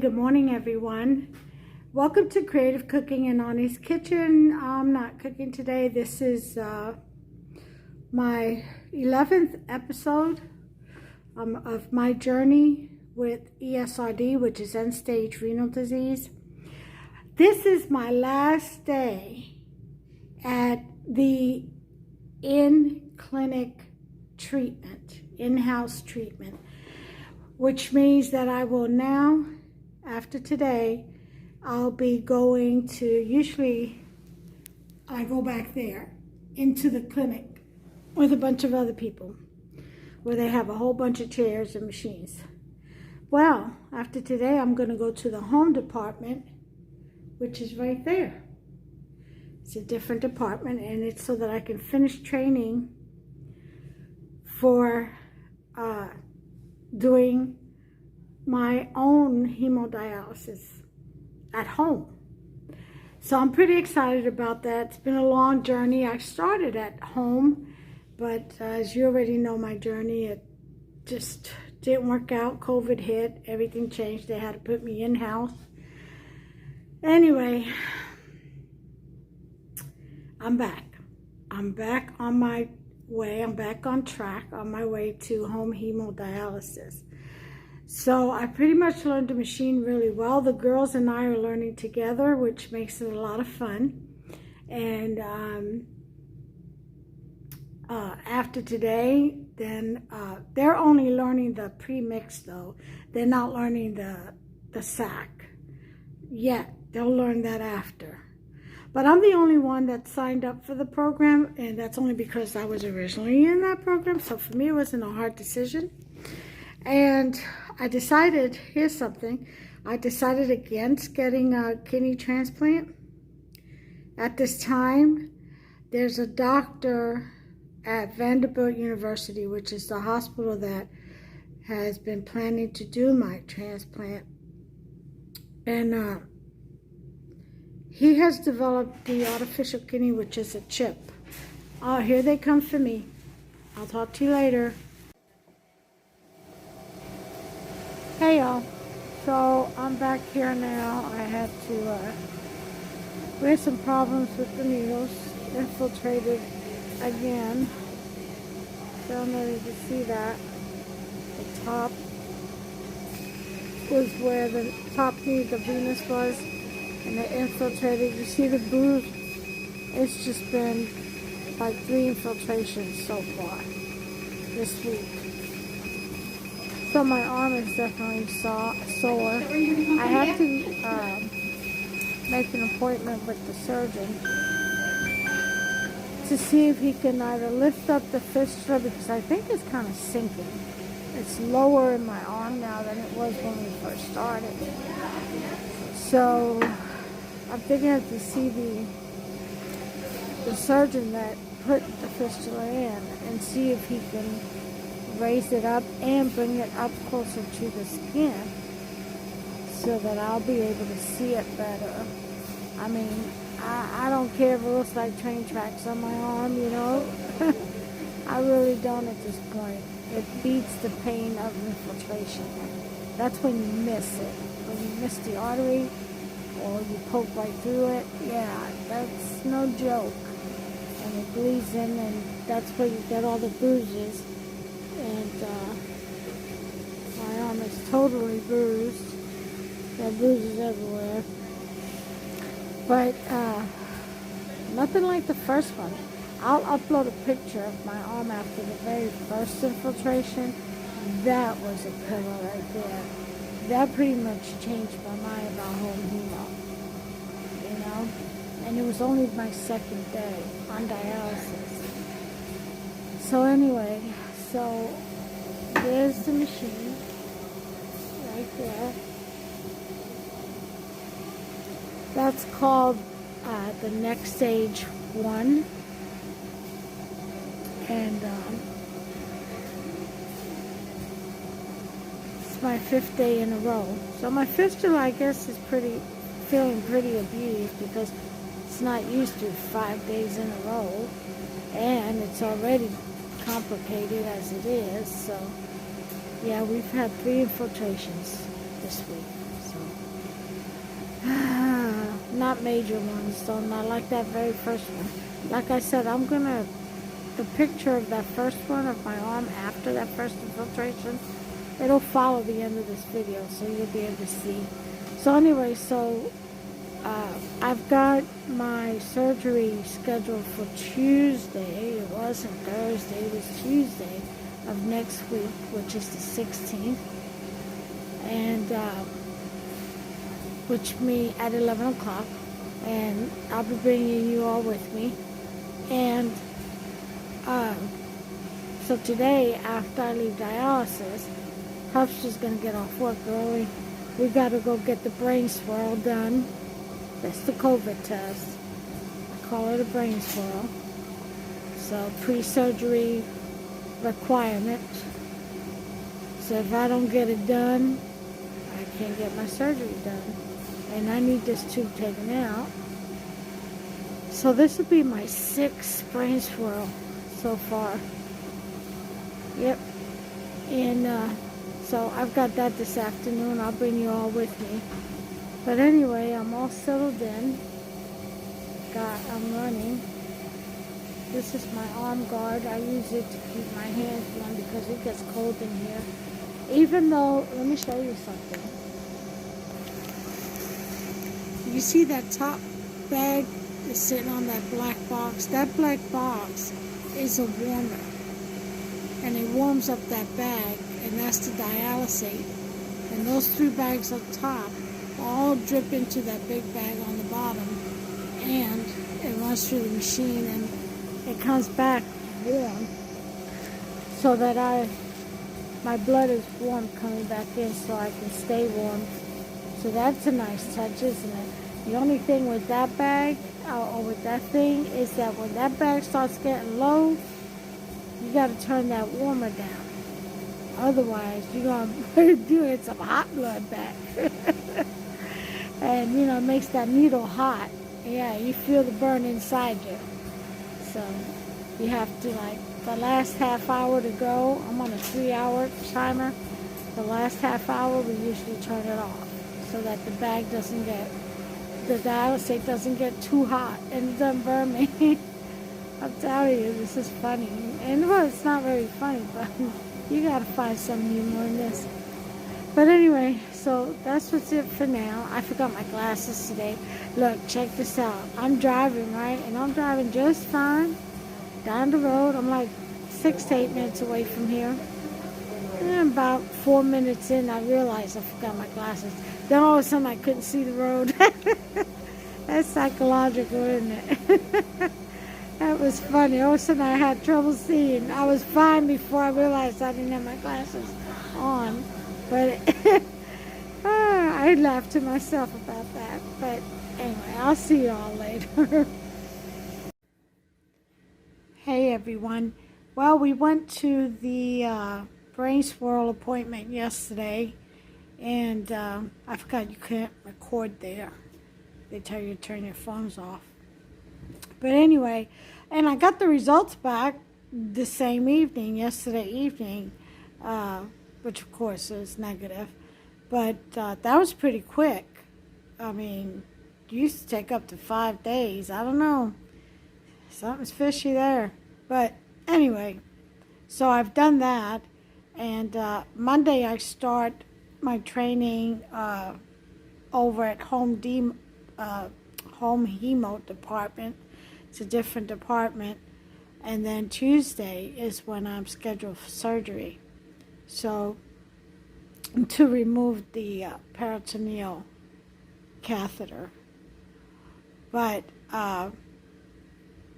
good morning everyone. Welcome to Creative Cooking in Ani's Kitchen. I'm not cooking today. This is my 11th episode of my journey with ESRD, which is end-stage renal disease. This is my last day at the in-clinic treatment, in-house treatment, which means that I will now, after today, I'll be going to, usually I go back there into the clinic with a bunch of other people where they have a whole bunch of chairs and machines. Well, after today, I'm going to go to the home department, which is right there. It's a different department, and it's so that I can finish training for doing my own hemodialysis at home. So I'm pretty excited about that. It's been a long journey. I started at home, but as you already know my journey, it just didn't work out. COVID hit, everything changed. They had to put me in-house. Anyway, I'm back. I'm back on my way. I'm back on track on my way to home hemodialysis. So I pretty much learned the machine really well. The girls and I are learning together, which makes it a lot of fun. And after today, then they're only learning the pre-mix though. They're not learning the sack yet. They'll learn that after. But I'm the only one that signed up for the program, and that's only because I was originally in that program. So for me, it wasn't a hard decision. And I decided, here's something, I decided against getting a kidney transplant. At this time, there's a doctor at Vanderbilt University, which is the hospital that has been planning to do my transplant. And he has developed the artificial kidney, which is a chip. Oh, here they come for me. I'll talk to you later. Hey y'all. So I'm back here now. I had to, we had some problems with the needles. Infiltrated again. Don't know if you can see that. The top was where the top knee, the venous was. And it infiltrated. You see the bruise? It's just been like 3 infiltrations so far this week. So my arm is definitely sore. I have to make an appointment with the surgeon to see if he can either lift up the fistula, because I think it's kind of sinking. It's lower in my arm now than it was when we first started. So I'm thinking I have to see the surgeon that put the fistula in and see if he can raise it up and bring it up closer to the skin so that I'll be able to see it better. I mean, I don't care if it looks like train tracks on my arm, you know. I really don't at this point. It beats the pain of infiltration. That's when you miss it. When you miss the artery, or you poke right through it, yeah, that's no joke. And it bleeds in, and that's where you get all the bruises. And my arm is totally bruised. There are bruises everywhere. But nothing like the first one. I'll upload a picture of my arm after the very first infiltration. That was a pillar right there. That pretty much changed my mind about home hemo, you know, and it was only my second day on dialysis. So anyway, so there's the machine right there. That's called the next stage 1, and my 5th day in a row. So my fistula, I guess, is feeling pretty abused because it's not used to 5 days in a row, and it's already complicated as it is. So yeah, we've had 3 infiltrations this week. So Not major ones, so not like that very first one. Like I said, I'm gonna, the picture of that first one of my arm after that first infiltration, it'll follow the end of this video, so you'll be able to see. So anyway, I've got my surgery scheduled for Tuesday. It wasn't Thursday, it was Tuesday of next week, which is the 16th. And which me at 11 o'clock, and I'll be bringing you all with me. And so today, after I leave dialysis, Huff's just gonna get off work early. We gotta go get the brain swirl done. That's the COVID test. I call it a brain swirl. So pre-surgery requirement. So if I don't get it done, I can't get my surgery done. And I need this tube taken out. So this will be my 6th brain swirl so far. Yep. And so I've got that this afternoon. I'll bring you all with me. But anyway, I'm all settled in. I'm running. This is my arm guard. I use it to keep my hands warm because it gets cold in here. Even though, let me show you something. You see that top bag is sitting on that black box? That black box is a warmer. And it warms up that bag, and that's the dialysate. And those 3 bags up top all drip into that big bag on the bottom, and it runs through the machine, and it comes back warm, so that my blood is warm coming back in, so I can stay warm. So that's a nice touch, isn't it? The only thing with that bag, or with that thing, is that when that bag starts getting low, you got to turn that warmer down. Otherwise, you're going to do some hot blood back. And, it makes that needle hot. Yeah, you feel the burn inside you. So, you have to, the last half hour to go, I'm on a 3-hour timer. The last half hour, we usually turn it off so that the bag doesn't get, the dialysate doesn't get too hot and it doesn't burn me. I'm telling you, this is funny. And, well, it's not very funny, but you got to find some humor in this. But anyway, so that's what's it for now. I forgot my glasses today. Look, check this out. I'm driving, right? And I'm driving just fine down the road. I'm like 6 to 8 minutes away from here. And about 4 minutes in, I realized I forgot my glasses. Then all of a sudden, I couldn't see the road. That's psychological, isn't it? That was funny. All of a sudden, I had trouble seeing. I was fine before I realized I didn't have my glasses on. But I laughed to myself about that. But anyway, I'll see you all later. Hey, everyone. Well, we went to the brain swirl appointment yesterday. And I forgot you can't record there. They tell you to turn your phones off. But anyway, and I got the results back the same evening, yesterday evening, which of course is negative. But that was pretty quick. I mean, it used to take up to 5 days. I don't know. Something's fishy there. But anyway, so I've done that. And Monday I start my training over at Home Hemo department. It's a different department. And then Tuesday is when I'm scheduled for surgery. So, to remove the peritoneal catheter. But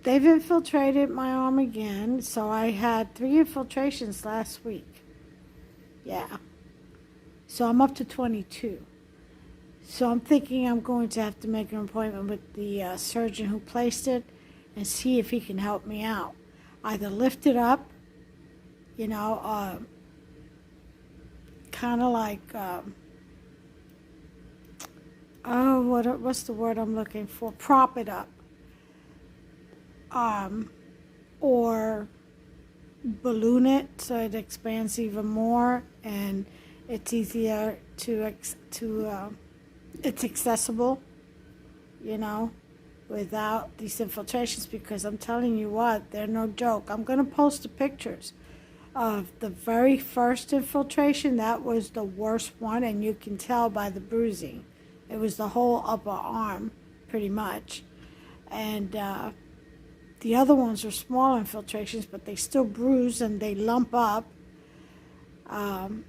they've infiltrated my arm again. So I had 3 infiltrations last week. Yeah. So I'm up to 22. So I'm thinking I'm going to have to make an appointment with the surgeon who placed it and see if he can help me out. Either lift it up, kind of like, what's the word I'm looking for? Prop it up. Or balloon it so it expands even more and it's easier to it's accessible, you know, without these infiltrations, because I'm telling you what, they're no joke. I'm going to post the pictures of the very first infiltration. That was the worst one, and you can tell by the bruising. It was the whole upper arm, pretty much. And the other ones are small infiltrations, but they still bruise and they lump up. And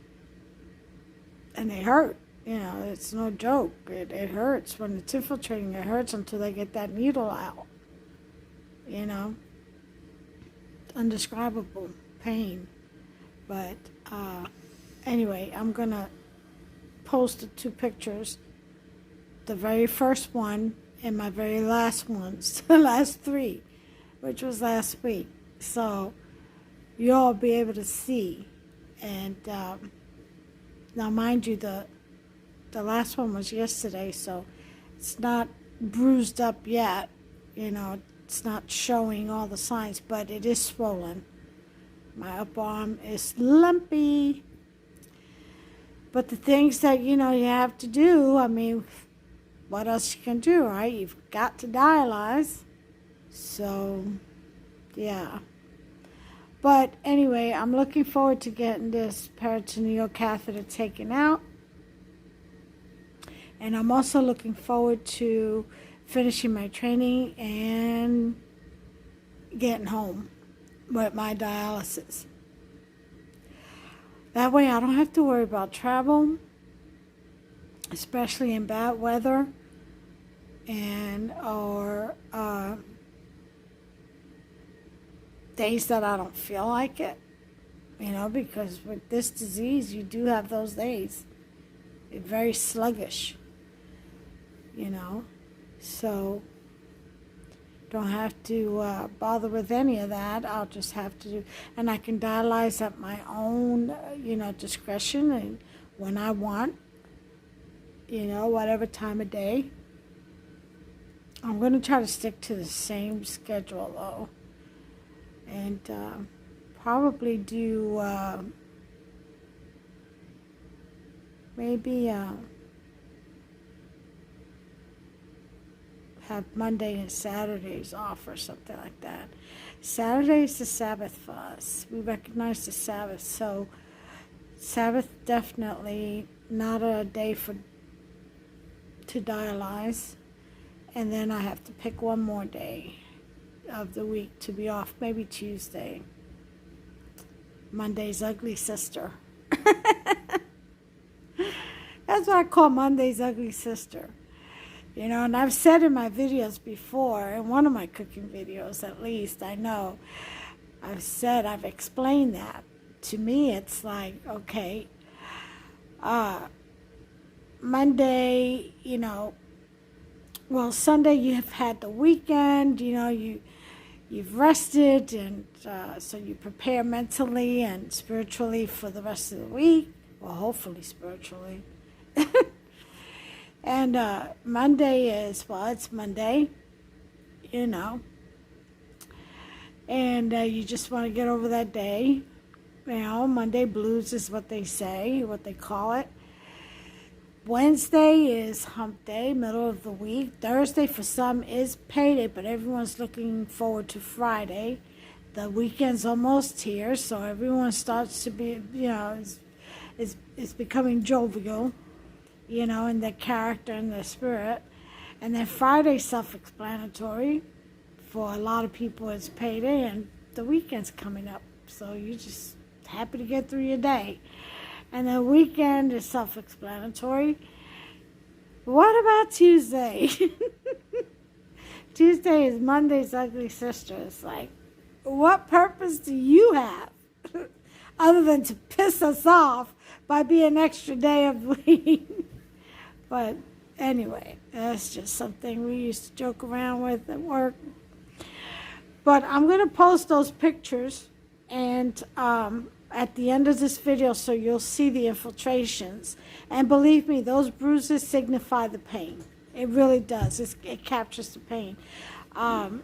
they hurt. You know, it's no joke. It hurts. When it's infiltrating, it hurts until they get that needle out. You know, undescribable pain. But anyway, I'm going to post the 2 pictures. The very first one and my very last ones, the last 3, which was last week. So you'll be able to see. And now, mind you, the last one was yesterday, so it's not bruised up yet. You know, it's not showing all the signs, but it is swollen. My upper arm is lumpy. But the things that, you know, you have to do, I mean, what else you can do, right? You've got to dialyze. So, yeah. But anyway, I'm looking forward to getting this peritoneal catheter taken out. And I'm also looking forward to finishing my training and getting home with my dialysis. That way I don't have to worry about travel, especially in bad weather, and or days that I don't feel like it, you know, because with this disease, you do have those days. It's very sluggish, you know, so don't have to bother with any of that. I'll just have to do, and I can dialyze at my own, you know, discretion and when I want, you know, whatever time of day. I'm going to try to stick to the same schedule, though, and probably do maybe have Monday and Saturdays off or something like that. Saturday is the Sabbath for us. We recognize the Sabbath, so Sabbath definitely not a day to dialyze. And then I have to pick one more day of the week to be off, maybe Tuesday. Monday's ugly sister. That's what I call Monday's ugly sister. You know, and I've said in my videos before, in one of my cooking videos at least, I know, I've explained that. To me, it's like, okay, Monday, you know, well, Sunday you have had the weekend, you know, you've rested, and so you prepare mentally and spiritually for the rest of the week, well, hopefully spiritually. And Monday is, well, it's Monday, you know, and you just want to get over that day. You know, Monday blues is what they say, what they call it. Wednesday is hump day, middle of the week. Thursday for some is payday, but everyone's looking forward to Friday. The weekend's almost here, so everyone starts to be, you know, is becoming jovial, you know, in their character and their spirit. And then Friday's self-explanatory. For a lot of people, it's payday, and the weekend's coming up. So you're just happy to get through your day. And the weekend is self-explanatory. What about Tuesday? Tuesday is Monday's ugly sister. It's like, what purpose do you have other than to piss us off by being an extra day of the week? But anyway, that's just something we used to joke around with at work. But I'm going to post those pictures and at the end of this video, so you'll see the infiltrations. And believe me, those bruises signify the pain. It really does. It captures the pain. I'm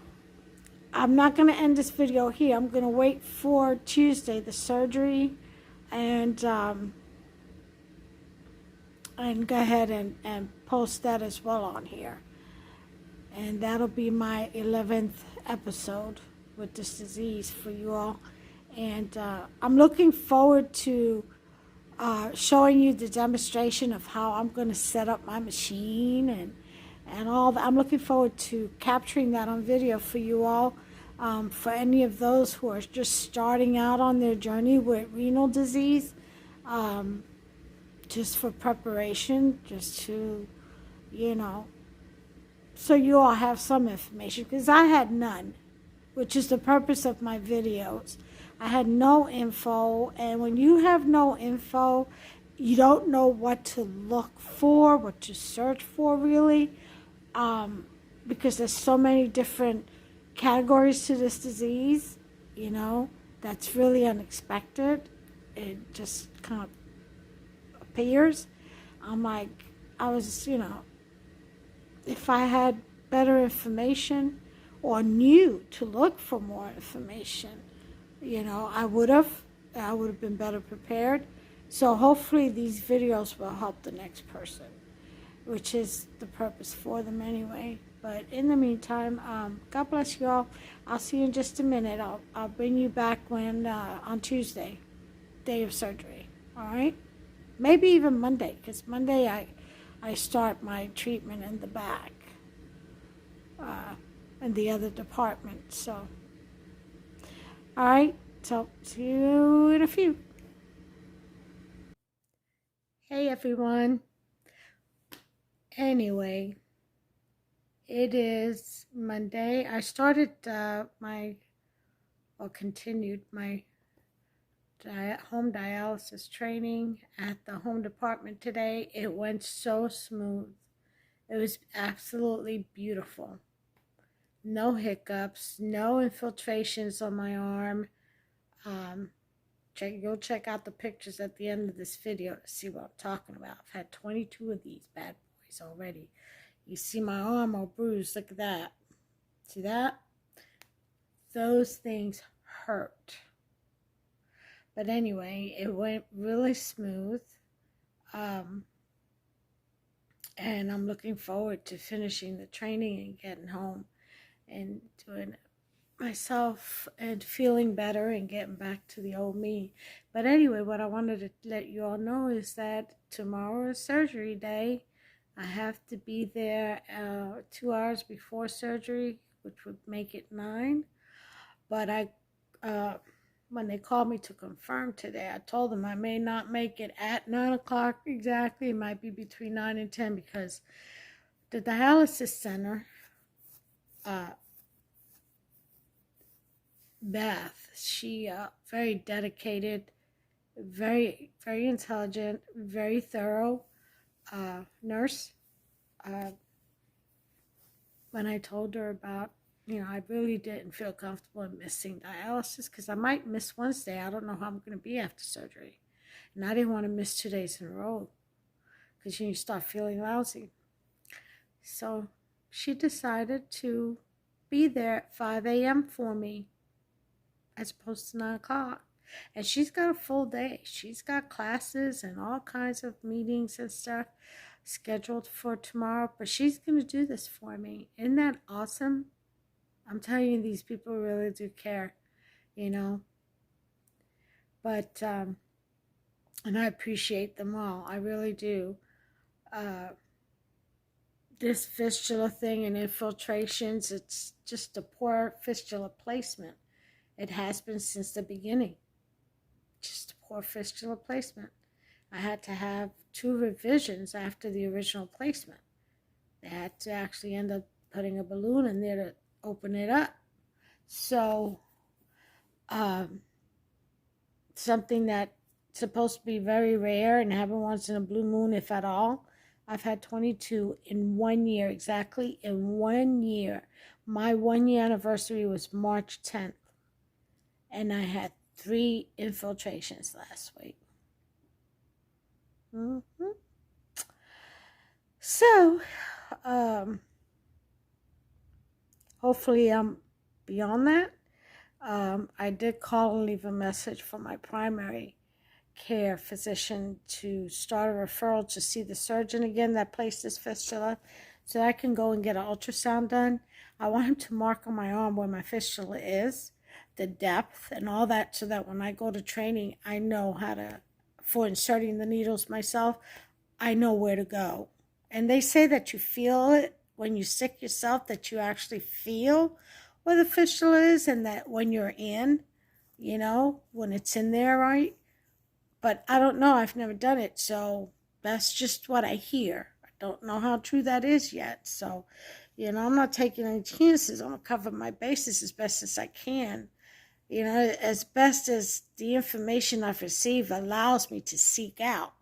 not going to end this video here. I'm going to wait for Tuesday, the surgery, and and go ahead and post that as well on here. And that'll be my 11th episode with this disease for you all. And I'm looking forward to showing you the demonstration of how I'm going to set up my machine and all that. I'm looking forward to capturing that on video for you all. For any of those who are just starting out on their journey with renal disease, just for preparation, just to, so you all have some information, because I had none, which is the purpose of my videos. I had no info, and when you have no info, you don't know what to look for, what to search for, really, because there's so many different categories to this disease, that's really unexpected. It just kind of appears. If I had better information or knew to look for more information, I would have been better prepared. So hopefully these videos will help the next person, which is the purpose for them anyway. But in the meantime, God bless you all. I'll see you in just a minute. I'll bring you back on Tuesday, day of surgery. All right? Maybe even Monday, because Monday I start my treatment in the back, in the other department. So, all right. So see you in a few. Hey everyone. Anyway, it is Monday. I started continued my home dialysis training at the home department today. It went so smooth. It was absolutely beautiful. No hiccups, no infiltrations on my arm. You'll check out the pictures at the end of this video to see what I'm talking about. I've had 22 of these bad boys already. You see my arm all bruised. Look at that. See that? Those things hurt. But anyway, it went really smooth. And I'm looking forward to finishing the training and getting home and doing it myself and feeling better and getting back to the old me. But anyway, what I wanted to let you all know is that tomorrow is surgery day. I have to be there 2 hours before surgery, which would make it 9. But when they called me to confirm today, I told them I may not make it at 9 o'clock exactly. It might be between 9 and 10 because the dialysis center, Beth, she very dedicated, very, very intelligent, very thorough nurse. When I told her about, I really didn't feel comfortable in missing dialysis because I might miss Wednesday. I don't know how I'm going to be after surgery. And I didn't want to miss 2 days in a row because you start feeling lousy. So she decided to be there at 5 a.m. for me as opposed to 9 o'clock. And she's got a full day. She's got classes and all kinds of meetings and stuff scheduled for tomorrow. But she's going to do this for me. Isn't that awesome? I'm telling you, these people really do care, But, and I appreciate them all. I really do. This fistula thing and infiltrations, it's just a poor fistula placement. It has been since the beginning. Just a poor fistula placement. I had to have 2 revisions after the original placement. They had to actually end up putting a balloon in there to open it up. So, something that's supposed to be very rare and happen once in a blue moon, if at all. I've had 22 in 1 year, exactly in 1 year. My 1 year anniversary was March 10th. And I had 3 infiltrations last week. So, hopefully I'm beyond that. I did call and leave a message for my primary care physician to start a referral to see the surgeon again that placed this fistula, so I can go and get an ultrasound done. I want him to mark on my arm where my fistula is, the depth and all that, so that when I go to training, I know how to, for inserting the needles myself, I know where to go. And they say that you feel it when you stick yourself, that you actually feel where the fistula is, and that when you're in, you know, when it's in there, right? But I don't know. I've never done it, so that's just what I hear. I don't know how true that is yet. So, you know, I'm not taking any chances. I'm going to cover my bases as best as I can. You know, as best as the information I've received allows me to seek out.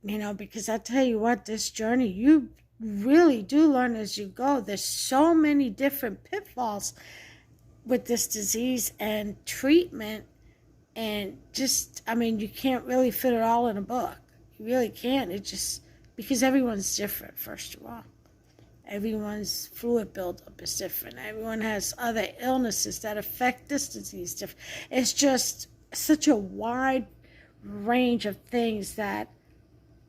You know, because I tell you what, this journey, you really do learn as you go. There's so many different pitfalls with this disease and treatment, and just, I mean, you can't really fit it all in a book. You really can't. It just, because everyone's different, first of all. Everyone's fluid buildup is different. Everyone has other illnesses that affect this disease different. It's just such a wide range of things that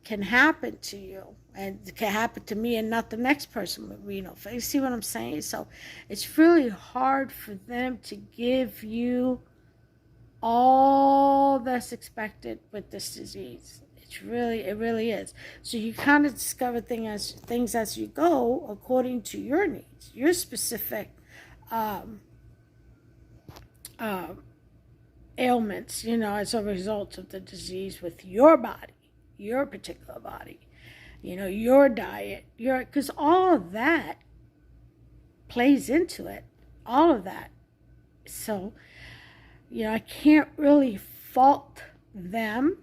can happen to you, and it can happen to me and not the next person with renal failure. You see what I'm saying? So it's really hard for them to give you all that's expected with this disease. It really is. So you kind of discover things as you go, according to your needs, your specific ailments, you know, as a result of the disease with your body, your particular body, you know, your diet, because all of that plays into it, all of that. So, you know, I can't really fault them.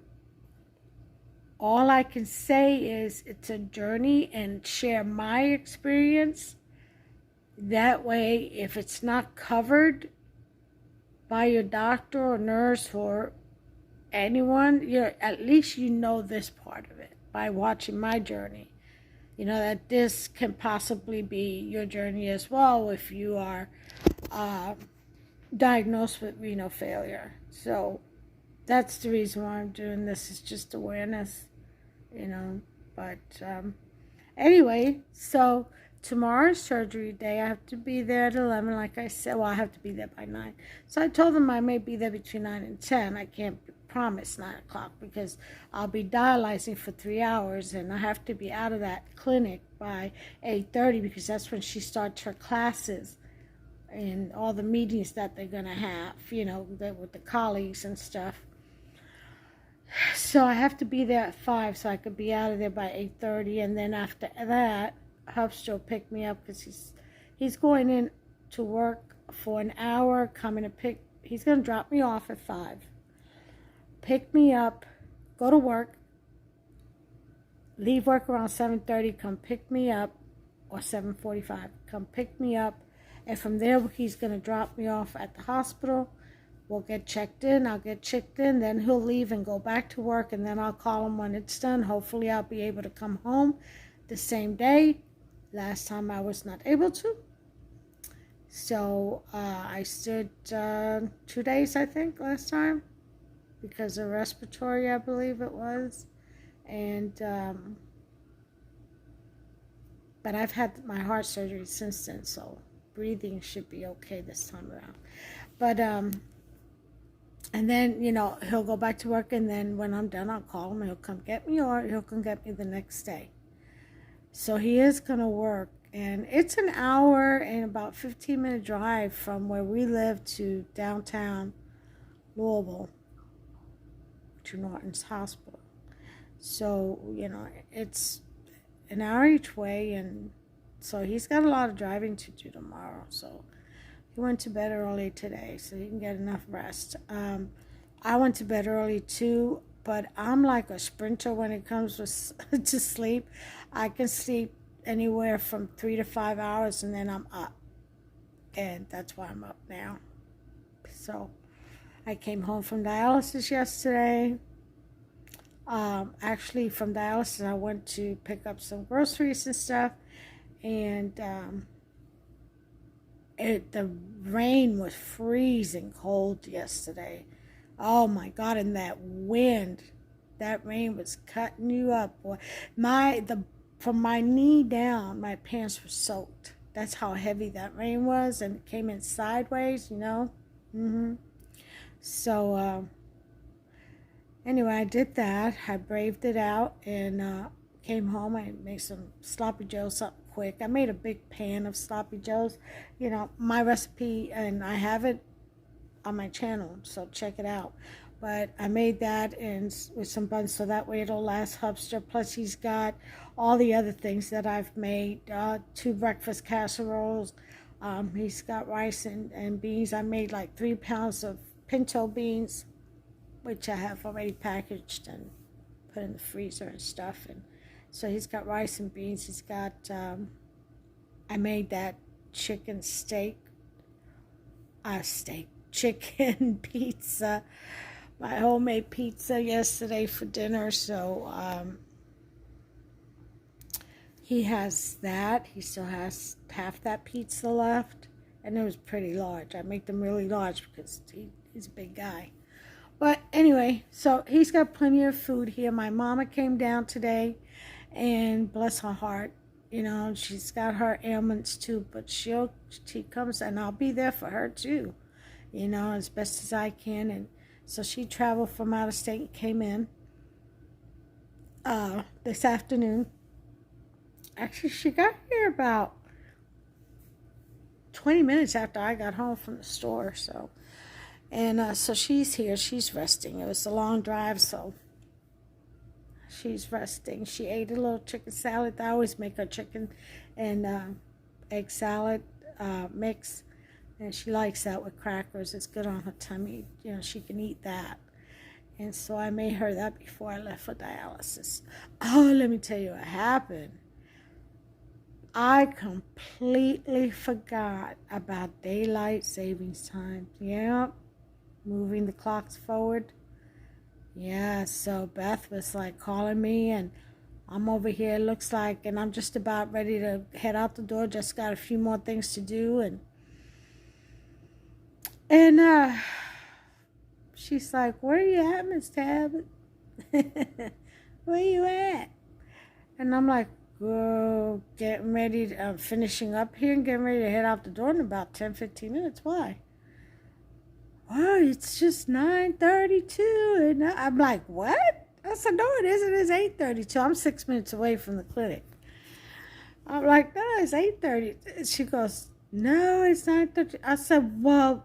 All I can say is it's a journey and share my experience. That way, if it's not covered by your doctor or nurse or anyone, at least you know this part of it by watching my journey. You know that this can possibly be your journey as well if you are diagnosed with renal failure. So that's the reason why I'm doing this, is just awareness, you know. But anyway, so tomorrow's surgery day. I have to be there at 11, like I said. Well, I have to be there by 9. So I told them I may be there between 9 and 10. I can't promise 9 o'clock because I'll be dialyzing for 3 hours, and I have to be out of that clinic by 8:30 because that's when she starts her classes and all the meetings that they're going to have, you know, with the colleagues and stuff. So I have to be there at 5 so I could be out of there by 8:30, and then after that, Hubster will pick me up because he's going in to work for an hour, he's going to drop me off at 5, pick me up, go to work, leave work around 7:30, come pick me up, or 7:45, come pick me up, and from there he's going to drop me off at the hospital. We'll get checked in, I'll get checked in, then he'll leave and go back to work, and then I'll call him when it's done. Hopefully I'll be able to come home the same day. Last time I was not able to. So I stood 2 days, I think, last time, because of respiratory, I believe it was. And but I've had my heart surgery since then, so breathing should be okay this time around. But and then, you know, he'll go back to work, and then when I'm done, I'll call him, and he'll come get me, or he'll come get me the next day. So he is going to work, and it's an hour and about 15-minute drive from where we live to downtown Louisville to Norton's Hospital. So, you know, it's an hour each way, and so he's got a lot of driving to do tomorrow. So he went to bed early today so he can get enough rest. I went to bed early too, but I'm like a sprinter when it comes to sleep. I can sleep anywhere from 3 to 5 hours, and then I'm up. And that's why I'm up now. So I came home from dialysis yesterday. Actually, from dialysis, I went to pick up some groceries and stuff. And the rain was freezing cold yesterday. Oh my God, and that wind, that rain was cutting you up, boy. From my knee down, my pants were soaked. That's how heavy that rain was, and it came in sideways, you know. So anyway, I did that. I braved it out and came home. I made some sloppy joes, something quick. I made a big pan of sloppy joes. You know, my recipe, and I have it on my channel, so check it out. But I made that and with some buns, so that way it'll last Hubster. Plus he's got all the other things that I've made, 2 breakfast casseroles. He's got rice and beans. I made like 3 pounds of pinto beans, which I have already packaged and put in the freezer and stuff. And so he's got rice and beans. He's got, I made that chicken chicken pizza, my homemade pizza yesterday for dinner. So he has that. He still has half that pizza left, and it was pretty large. I make them really large because he's a big guy. But anyway, so he's got plenty of food here. My mama came down today, and bless her heart, you know, she's got her ailments too, but she comes, and I'll be there for her too, you know, as best as I can. And so she traveled from out of state and came in this afternoon. Actually, she got here about 20 minutes after I got home from the store. So, and so she's here. She's resting. It was a long drive, so she's resting. She ate a little chicken salad. I always make her chicken and egg salad mix, and she likes that with crackers. It's good on her tummy. You know, she can eat that. And so I made her that before I left for dialysis. Oh, let me tell you what happened. I completely forgot about daylight savings time. Yeah, moving the clocks forward. Yeah, so Beth was like calling me, and I'm over here, looks like, and I'm just about ready to head out the door. Just got a few more things to do, and she's like, "Where are you at, Miss Tabit? Where you at?" And I'm like, "Girl, getting ready, finishing up here and getting ready to head out the door in about 10-15 minutes. Why?" "Well, it's just 9:32. And I'm like, "What?" I said, "No, it isn't. It's 8:32. I'm 6 minutes away from the clinic." I'm like, "No, it's 8:30. She goes, "No, it's 9:30. I said, "Well,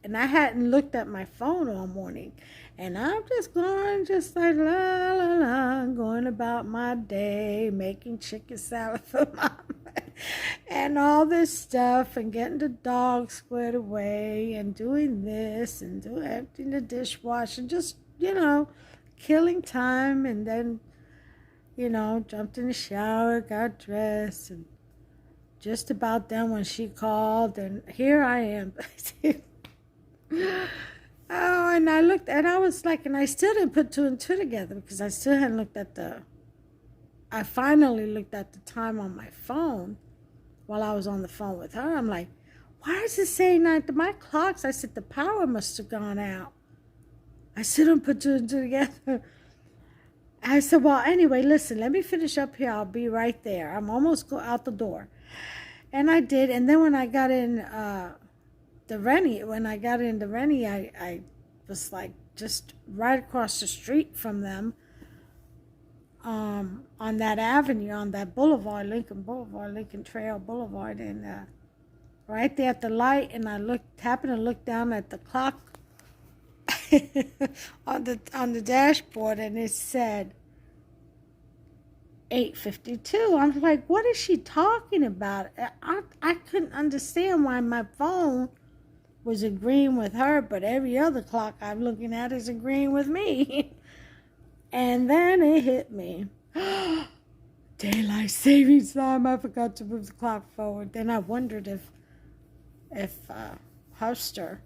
and I hadn't looked at my phone all morning. And I'm just going, just like, la, la, la, going about my day, making chicken salad for Mom, and all this stuff, and getting the dog squared away, and doing this, and emptying the dishwasher, just, you know, killing time. And then, you know, jumped in the shower, got dressed, and just about done when she called, and here I am." Oh, and I looked, and I was like, and I still didn't put 2 and 2 together, because I still hadn't looked at I finally looked at the time on my phone while I was on the phone with her. I'm like, why is it saying 9? My clocks, I said, the power must have gone out. I still didn't put 2 and 2 together. I said, well, anyway, listen, let me finish up here. I'll be right there. I'm almost out the door. And I did, and then when I got in Rennie, I was like just right across the street from them, on that avenue, on that boulevard, Lincoln Trail Boulevard, and right there at the light, and I happened to look down at the clock on the dashboard, and it said 8:52. I'm like, what is she talking about? I couldn't understand why my phone was agreeing with her, but every other clock I'm looking at is agreeing with me. And then it hit me. Daylight savings time. I forgot to move the clock forward. Then I wondered if Huster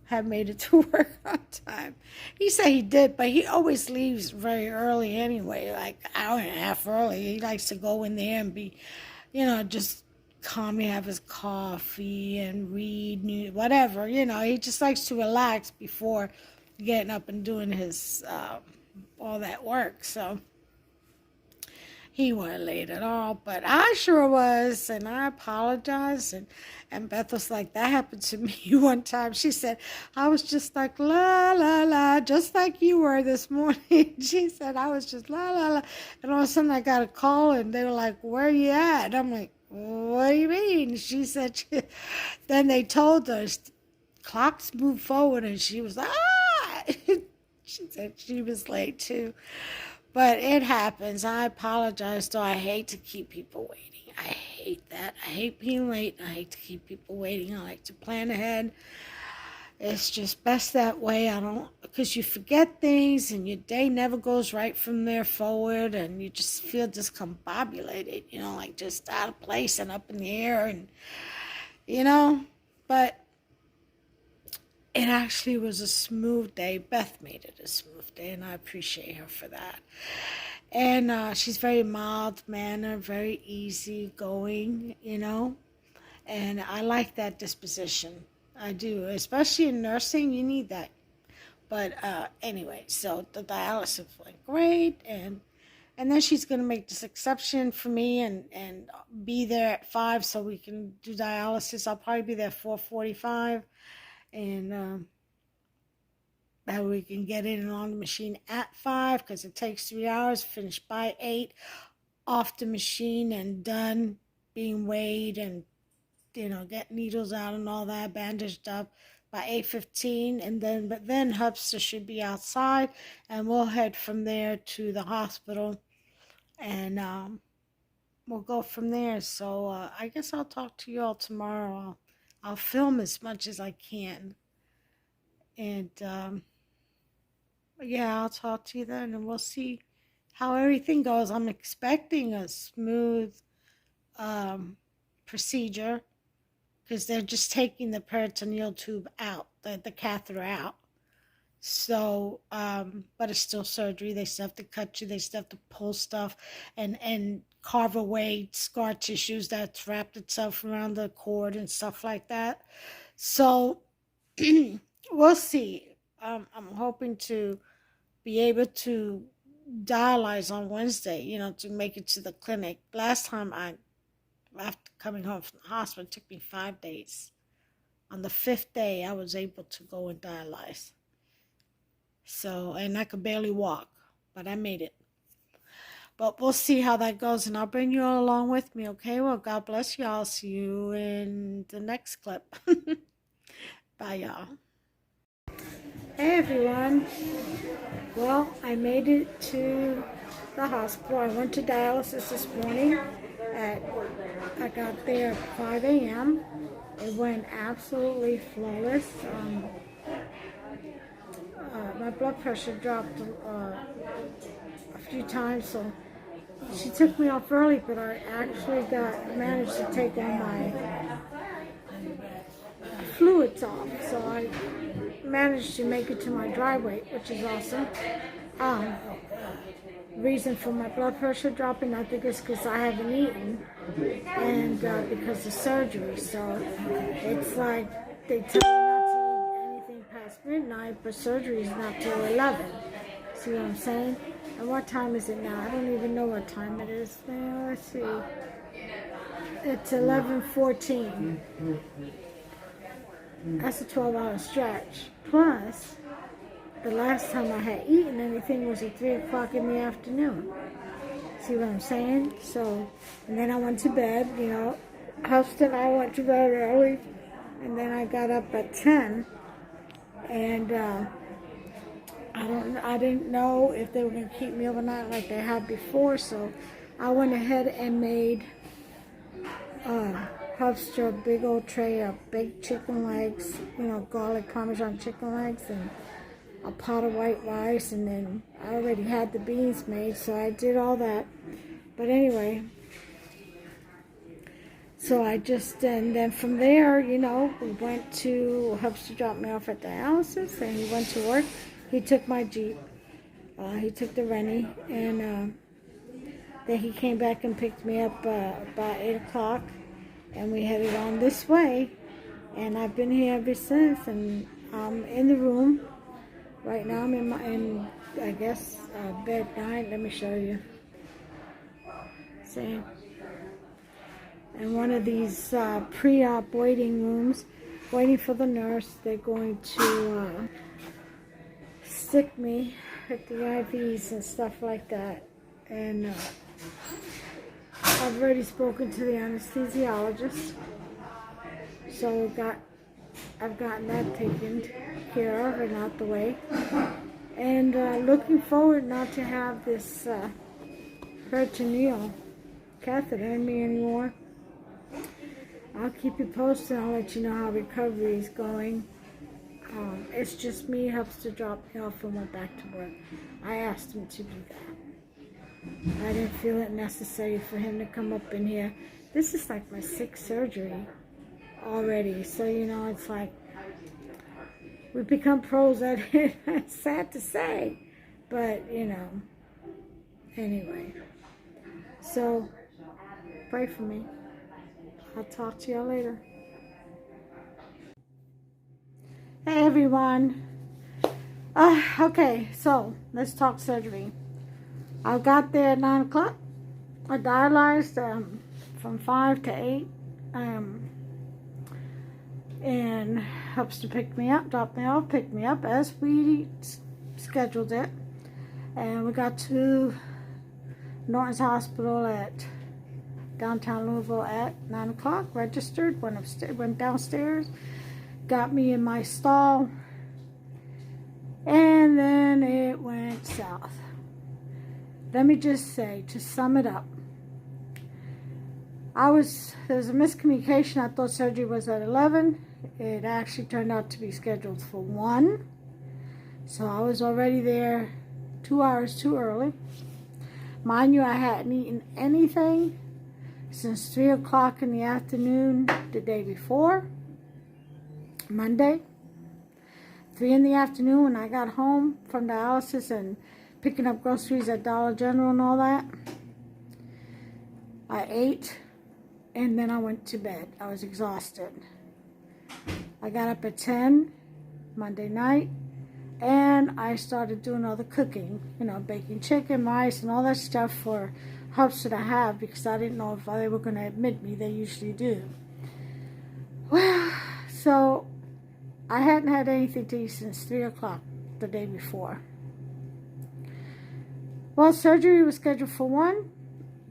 had made it to work on time. He said he did, but he always leaves very early anyway, like an hour and a half early. He likes to go in there and be, you know, just calmly have his coffee and read news, whatever, you know. He just likes to relax before getting up and doing his all that work. So he wasn't late at all, but I sure was, and I apologized. And Beth was like, that happened to me one time. She said, I was just like, la, la, la, just like you were this morning. She said, I was just la, la, la. And all of a sudden I got a call, and they were like, where are you at? And I'm like, what do you mean? She said, then they told her, clocks moved forward, and she was like, ah! She said she was late too. But it happens. I apologize, though. I hate to keep people waiting. I hate that. I hate being late. I hate to keep people waiting. I like to plan ahead. It's just best that way. Because you forget things and your day never goes right from there forward, and you just feel discombobulated, like just out of place and up in the air, and, but it actually was a smooth day. Beth made it a smooth day, and I appreciate her for that. And she's very mild-mannered, very easy-going, and I like that disposition. I do, especially in nursing. You need that. But anyway, so the dialysis went great, and then she's going to make this exception for me and be there at 5 so we can do dialysis. I'll probably be there at 4:45. And that we can get in and on the machine at 5, because it takes 3 hours, finish by 8, off the machine and done, being weighed and, get needles out and all that, bandaged up by 8:15. But then Hubster should be outside, and we'll head from there to the hospital, and we'll go from there. So I guess I'll talk to you all tomorrow. I'll film as much as I can. And, yeah, I'll talk to you then, and we'll see how everything goes. I'm expecting a smooth procedure, because they're just taking the peritoneal tube out, the catheter out. So, but it's still surgery. They still have to cut you. They still have to pull stuff and carve away scar tissues that's wrapped itself around the cord and stuff like that. So we'll see. I'm hoping to be able to dialyze on Wednesday, to make it to the clinic. Last time after coming home from the hospital, it took me 5 days. On the 5th day, I was able to go and dialyze. So, and I could barely walk, but I made it. But we'll see how that goes, and I'll bring you all along with me, okay? Well, God bless you. I'll see you in the next clip. Bye, y'all. Hey, everyone. Well, I made it to the hospital. I went to dialysis this morning. I got there at 5 a.m. It went absolutely flawless. My blood pressure dropped a few times, so she took me off early, but I actually managed to take all my fluids off, so I managed to make it to my dry weight, which is awesome. Reason for my blood pressure dropping, I think, is because I haven't eaten, and because of surgery. So it's like they tell you not to eat anything past midnight, but surgery is not till 11. See what I'm saying? And what time is it now? I don't even know what time it is now. Let's see. It's 11:14. That's a 12-hour stretch. Plus, the last time I had eaten anything was at 3 o'clock in the afternoon. See what I'm saying? So, and then I went to bed, Houston and I went to bed early, and then I got up at 10, and I didn't know if they were going to keep me overnight like they had before, so I went ahead and made Hubster a big old tray of baked chicken legs, garlic parmesan chicken legs, and a pot of white rice, and then I already had the beans made, so I did all that. But anyway, so and then from there, we went to, Hubster dropped me off at dialysis, and he went to work. He took my Jeep, he took the Rennie, and then he came back and picked me up about 8 o'clock, and we headed on this way, and I've been here ever since, and I'm in the room. Right now I'm in I guess, bed 9. Let me show you. See? In one of these pre-op waiting rooms, waiting for the nurse. They're going to stick me with the IVs and stuff like that. And I've already spoken to the anesthesiologist. So I've gotten that taken care of and out the way. And looking forward not to have this peritoneal catheter in me anymore. I'll keep you posted. I'll let you know how recovery is going. It's just me. Helps to drop me off and went back to work. I asked him to do that. I didn't feel it necessary for him to come up in here. This is like my 6th surgery already. So, you know, it's like we've become pros at it. It's sad to say. But, you know, anyway. So, pray for me. I'll talk to y'all later. Hey everyone. Okay, so let's talk surgery. I got there at 9 o'clock. I dialyzed from 5 to 8. And helps to pick me up, drop me off, pick me up as we scheduled it. And we got to Norton's Hospital at downtown Louisville at 9 o'clock, registered, went upstairs, went downstairs, got me in my stall, and then it went south. Let me just say, to sum it up, there was a miscommunication. I thought surgery was at 11. It actually turned out to be scheduled for 1. So I was already there 2 hours too early. Mind you, I hadn't eaten anything since 3 o'clock in the afternoon the day before, Monday. 3 in the afternoon when I got home from dialysis and picking up groceries at Dollar General and all that. I ate and then I went to bed. I was exhausted. I got up at 10 Monday night and I started doing all the cooking, you know, baking chicken, rice, and all that stuff for hubs that I have, because I didn't know if they were going to admit me. They usually do. Well, so I hadn't had anything to eat since 3 o'clock the day before. Well, surgery was scheduled for 1.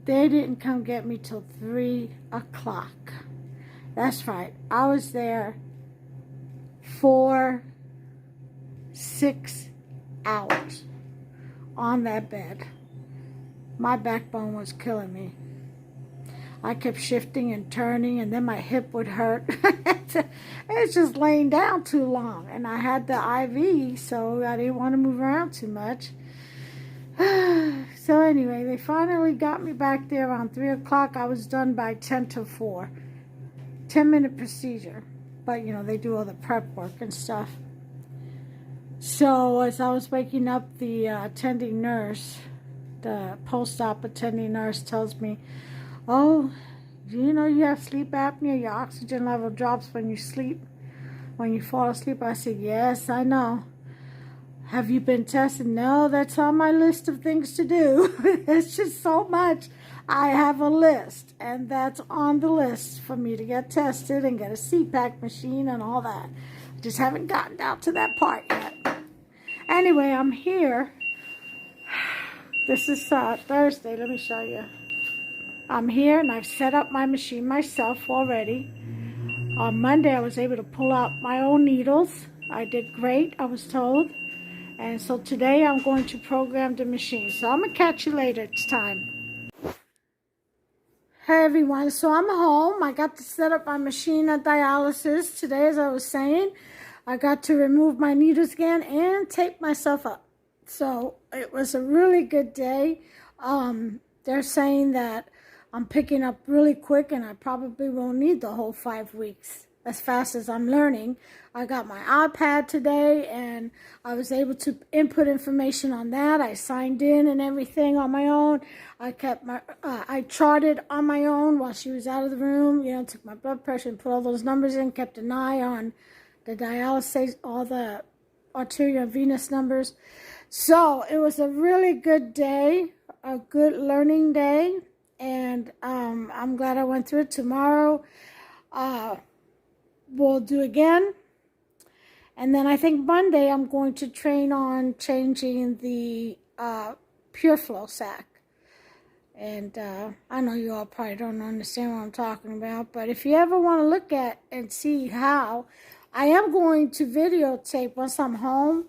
They didn't come get me till 3 o'clock. That's right. I was there for 6 hours on that bed. My backbone was killing me. I kept shifting and turning, and then my hip would hurt. It's just laying down too long. And I had the IV, so I didn't want to move around too much. So anyway, they finally got me back there around 3 o'clock. I was done by 10 to 4. 10-minute procedure. But, you know, they do all the prep work and stuff. So as I was waking up, the attending nurse, the post-op attending nurse, tells me, "Oh, do you know you have sleep apnea? Your oxygen level drops when you sleep, when you fall asleep." I said, "Yes, I know." "Have you been tested?" "No, that's on my list of things to do." It's just so much. I have a list, and that's on the list for me to get tested and get a CPAP machine and all that. I just haven't gotten down to that part yet. Anyway, I'm here. This is Thursday. Let me show you. I'm here, and I've set up my machine myself already. On Monday, I was able to pull out my own needles. I did great, I was told. And so today, I'm going to program the machine. So I'm going to catch you later. It's time. Hey, everyone. So I'm home. I got to set up my machine at dialysis. Today, as I was saying, I got to remove my needles again and tape myself up. So it was a really good day. They're saying that I'm picking up really quick, and I probably won't need the whole 5 weeks as fast as I'm learning. I got my iPad today, and I was able to input information on that. I signed in and everything on my own. I kept my, I charted on my own while she was out of the room. You know, took my blood pressure and put all those numbers in, kept an eye on the dialysis, all the arterial and venous numbers. So it was a really good day, a good learning day, and I'm glad I went through it. Tomorrow we'll do again. And then I think Monday I'm going to train on changing the pure flow sac. And I know you all probably don't understand what I'm talking about, but if you ever want to look at and see how, I am going to videotape once I'm home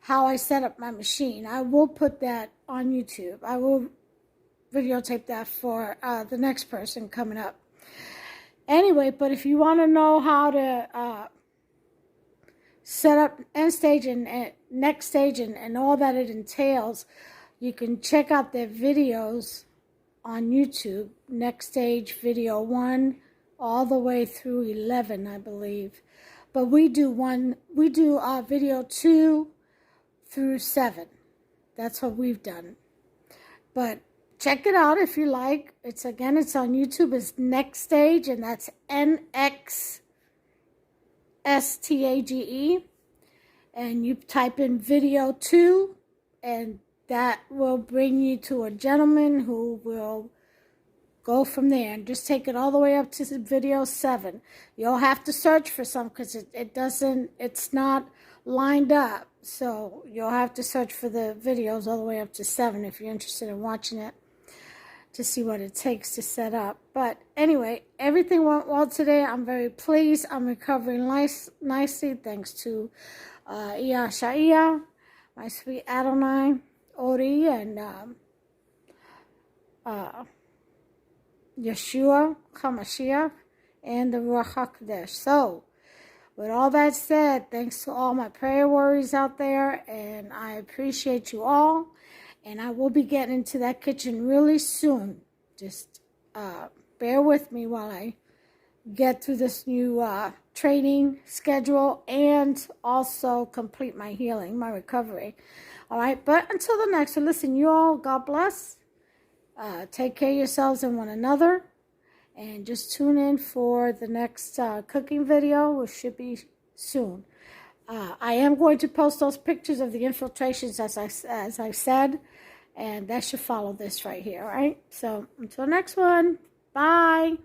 how I set up my machine. I will put that on YouTube. I will videotape that for the next person coming up. Anyway, but if you want to know how to set up end stage and next stage and all that it entails, you can check out their videos on YouTube. Next stage video 1 all the way through 11, I believe. But we do video 2 through 7. That's what we've done. But check it out if you like. It's on YouTube. It's Next Stage, and that's NXSTAGE. And you type in video 2, and that will bring you to a gentleman who will go from there and just take it all the way up to video 7. You'll have to search for some because it's not lined up. So you'll have to search for the videos all the way up to 7 if you're interested in watching it to see what it takes to set up. But anyway, everything went well today. I'm very pleased. I'm recovering nicely thanks to Iya Sha'ia, my sweet Adonai, Ori, and Yeshua HaMashiach, and the Ruach HaKodesh. So, with all that said, thanks to all my prayer warriors out there, and I appreciate you all. And I will be getting into that kitchen really soon. Just bear with me while I get through this new training schedule and also complete my healing, my recovery. All right, but until the next one, listen, you all, God bless. Take care of yourselves and one another. And just tune in for the next cooking video, which should be soon. I am going to post those pictures of the infiltrations as I said, and that should follow this right here, all right? So until next one, bye.